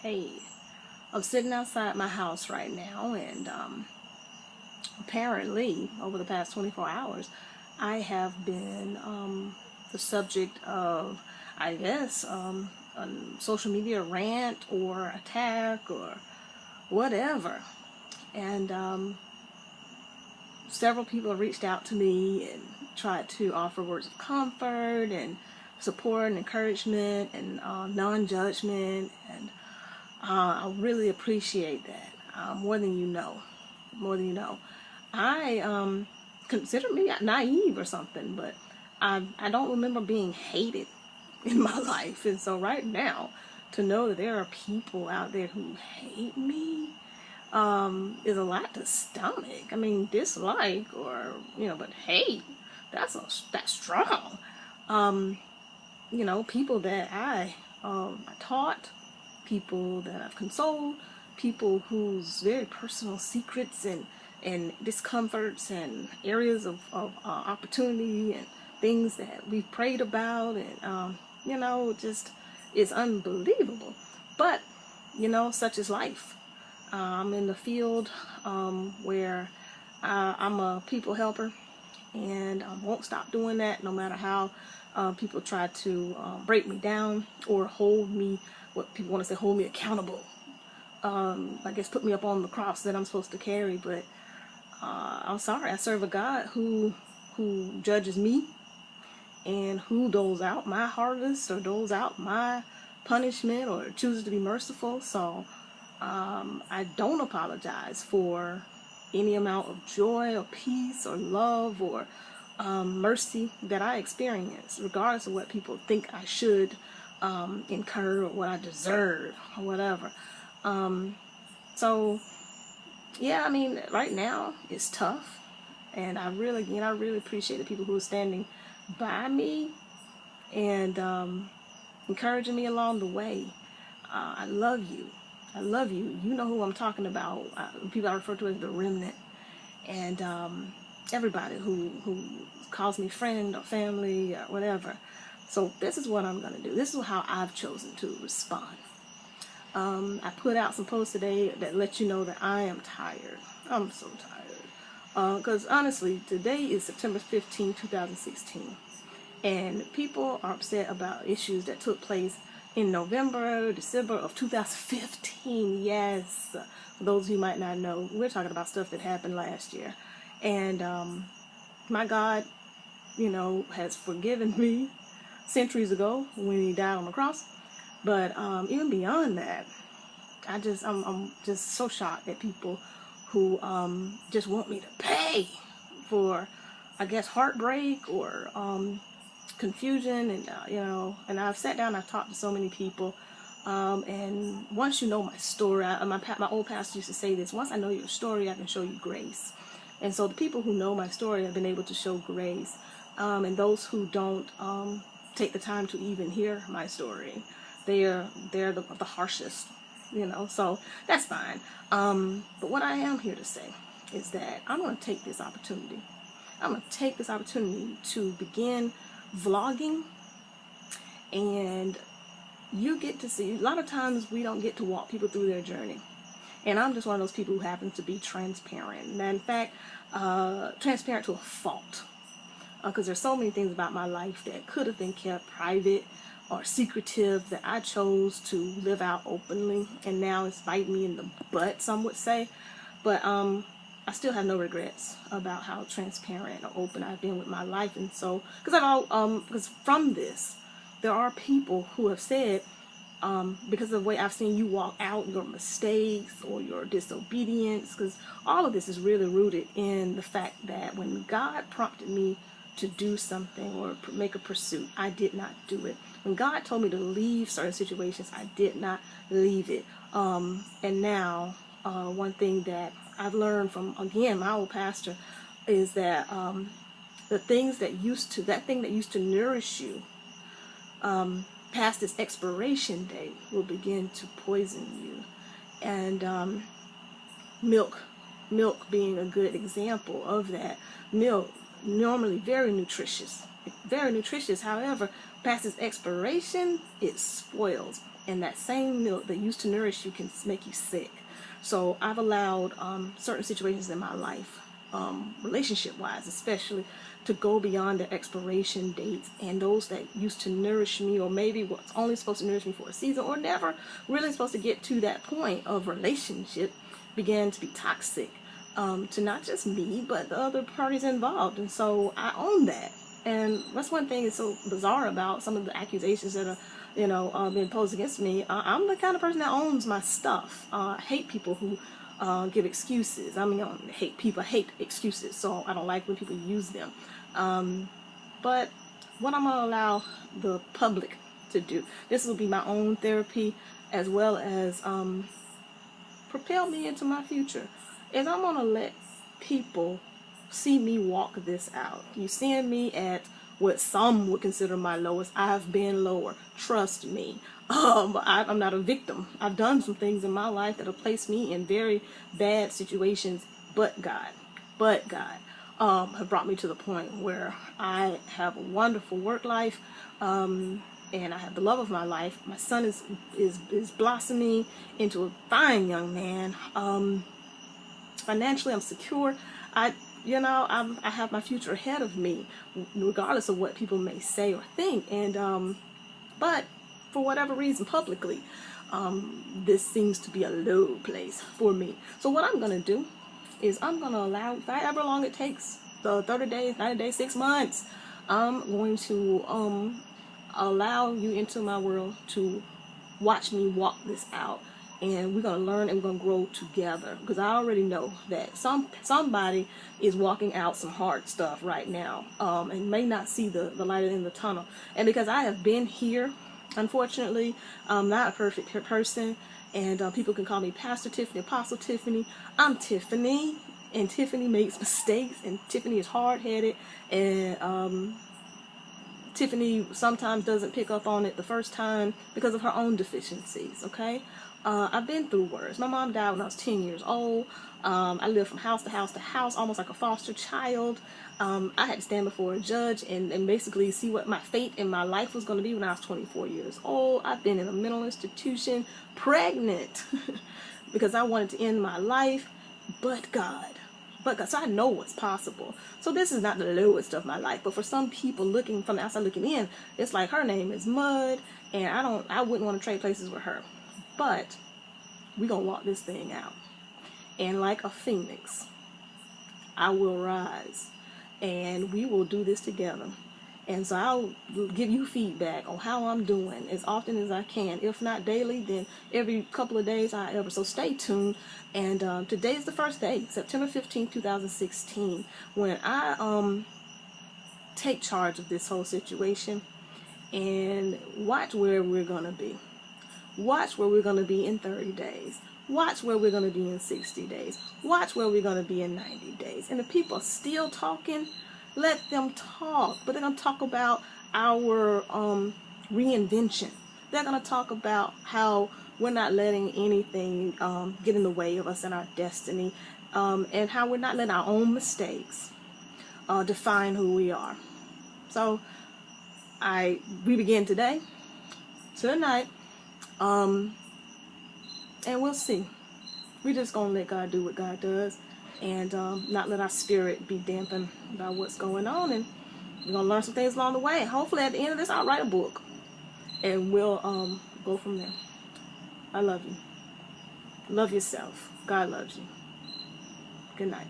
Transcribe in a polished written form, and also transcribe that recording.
Hey, I'm sitting outside my house right now, and apparently, over the past 24 hours, I have been the subject of, I guess, a social media rant or attack or whatever. And several people have reached out to me and tried to offer words of comfort and support and encouragement and non-judgment, and I really appreciate that, more than you know. More than you know. I consider me naive or something, but I don't remember being hated in my life. And so right now, to know that there are people out there who hate me is a lot to stomach. I mean, dislike or, but hate, that's strong. People that I taught, people that I've consoled, people whose very personal secrets and discomforts and areas of opportunity and things that we've prayed about, and just is unbelievable. But such is life. I'm in the field where I'm a people helper, and I won't stop doing that no matter how people try to break me down or hold me, what people want to say, hold me accountable. I guess put me up on the cross that I'm supposed to carry. But I'm sorry, I serve a God who judges me and who doles out my harvest or doles out my punishment or chooses to be merciful. So I don't apologize for any amount of joy or peace or love or mercy that I experience, regardless of what people think I should incur or what I deserve or whatever. So yeah, I mean, right now it's tough, and I really appreciate the people who are standing by me and encouraging me along the way. I love you. I love you. You know who I'm talking about. People I refer to as the remnant, and everybody who calls me friend or family or whatever. So this is what I'm going to do. This is how I've chosen to respond. I put out some posts today that let you know that I am tired. I'm so tired. Because honestly, today is September 15, 2016. And people are upset about issues that took place in November, December of 2015. Yes. For those who might not know, we're talking about stuff that happened last year. And my God, has forgiven me centuries ago when he died on the cross. But even beyond that, I'm just so shocked at people who just want me to pay for, I guess, heartbreak or confusion, and and I've sat down, I've talked to so many people, and once you know my story, my old pastor used to say this: once I know your story, I can show you grace. And so the people who know my story have been able to show grace, and those who don't take the time to even hear my story, they're the harshest, so that's fine. But what I am here to say is that I'm going to take this opportunity. I'm going to take this opportunity to begin vlogging, and you get to see, a lot of times we don't get to walk people through their journey. And I'm just one of those people who happens to be transparent. And in fact, transparent to a fault. Because there's so many things about my life that could have been kept private or secretive that I chose to live out openly, and now it's biting me in the butt, some would say. But I still have no regrets about how transparent or open I've been with my life. And so, because from this, there are people who have said, because of the way I've seen you walk out your mistakes or your disobedience, because all of this is really rooted in the fact that when God prompted me to do something or make a pursuit, I did not do it. When God told me to leave certain situations, I did not leave it. And now, one thing that I've learned from, again, my old pastor, is that the things that thing that used to nourish you, past its expiration date, will begin to poison you. And milk being a good example of that. Milk, normally very nutritious, however, past its expiration, it spoils. and that same milk that used to nourish you can make you sick. So I've allowed certain situations in my life, relationship-wise especially, to go beyond the expiration dates, and those that used to nourish me, or maybe what's only supposed to nourish me for a season, or never really supposed to get to that point of relationship, began to be toxic to not just me, but the other parties involved. And so I own that. And that's one thing that's so bizarre about some of the accusations that are, being posed against me. I'm the kind of person that owns my stuff. I hate people who give excuses. I mean, I don't hate people, I hate excuses. So I don't like when people use them. But what I'm going to allow the public to do, this will be my own therapy, as well as propel me into my future, is I'm going to let people see me walk this out. You seeing me at what some would consider my lowest. I've been lower. Trust me. I'm not a victim. I've done some things in my life that have placed me in very bad situations, but God have brought me to the point where I have a wonderful work life, and I have the love of my life. My son is blossoming into a fine young man. Financially, I'm secure. I have my future ahead of me, regardless of what people may say or think. And but for whatever reason, publicly, this seems to be a low place for me. So what I'm gonna do is I'm gonna allow, however long it takes, the 30 days, 90 days, 6 months, I'm going to allow you into my world to watch me walk this out. And we're going to learn and we're going to grow together, because I already know that somebody is walking out some hard stuff right now, and may not see the light in the tunnel. And because I have been here, unfortunately, I'm not a perfect person, and people can call me Pastor Tiffany, Apostle Tiffany. I'm Tiffany, and Tiffany makes mistakes, and Tiffany is hard-headed, and Tiffany sometimes doesn't pick up on it the first time because of her own deficiencies, okay? I've been through worse. My mom died when I was 10 years old. I lived from house to house to house, almost like a foster child. I had to stand before a judge and basically see what my fate in my life was going to be when I was 24 years old. I've been in a mental institution, pregnant, because I wanted to end my life, but God. So I know what's possible. So this is not the lowest of my life, but for some people looking from the outside looking in, it's like her name is mud, and I wouldn't want to trade places with her. But we're going to walk this thing out. And like a phoenix, I will rise, and we will do this together. And so I'll give you feedback on how I'm doing as often as I can. If not daily, then every couple of days, however. So stay tuned. And today is the first day, September 15th, 2016, when I take charge of this whole situation. And watch where we're going to be. Watch where we're going to be in 30 days. Watch where we're going to be in 60 days. Watch where we're going to be in 90 days. And if people are still talking, let them talk. But they're going to talk about our reinvention. They're going to talk about how we're not letting anything get in the way of us and our destiny, and how we're not letting our own mistakes define who we are. So we begin today, tonight, and we'll see. We're just going to let God do what God does, and not let our spirit be dampened by what's going on. And we're going to learn some things along the way. Hopefully at the end of this, I'll write a book, and we'll go from there. I love you. Love yourself. God loves you. Good night.